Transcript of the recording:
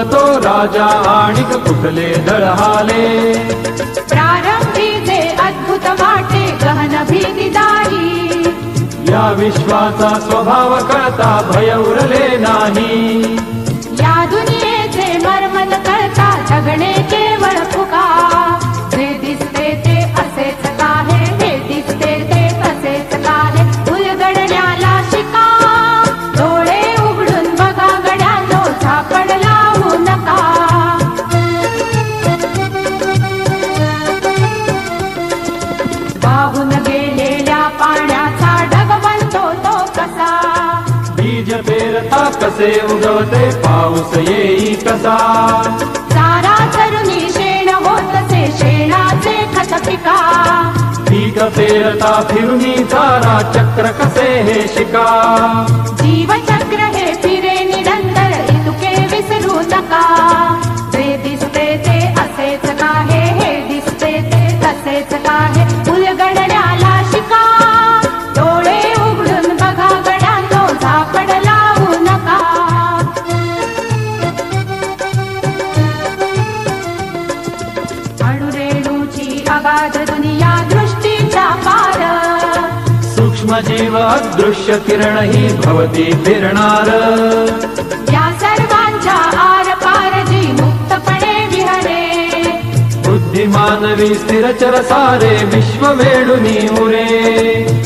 बोलतो राजा आणिक कुठले दळहाले. प्रारंभी जे अद्भुत वाटे गहन भीती दाही, या विश्वाचा स्वभाव कळता भय उरले नाही. या दुनियेचे मर्म न कळता जगणे केवळ फुका. जे दिसते ते असेच काहे, हे दिसते ते तसेच काहे, उलगडण्याला शिका. डोळे उघडून बघा गड्यांनो, झापड लावू नका. वाहून गेलेल्या पाण्याचा ढग बनतो तो कसा. बीज पेरता कसे उगवते पाऊस येई कसा. चारा चरुनी शेण होतसे शेणाचे खत पिका. पीक पेरता फिरुनी चारा चक्र कसे हे शिका. जीवचक्र हे फिरे निरंतर इतुके विसरू नका. जे दिसते ते असेच काहे, हे दिसते ते तसेच काहे, उलगडण्याला शिका. डोळे उघडून बघा गड्यांनो, झापड लावू नका. अणुरेणूची अगाध दुनिया दृष्टीचा पार. सूक्ष्म जीव अदृश्य किरण ही भवती फिरणार. या सर्वांच्या आर पार जी मुक्तपणे विहरे. बुद्धिमानवी स्थिरचर सारे विश्व वेडुनी उरे.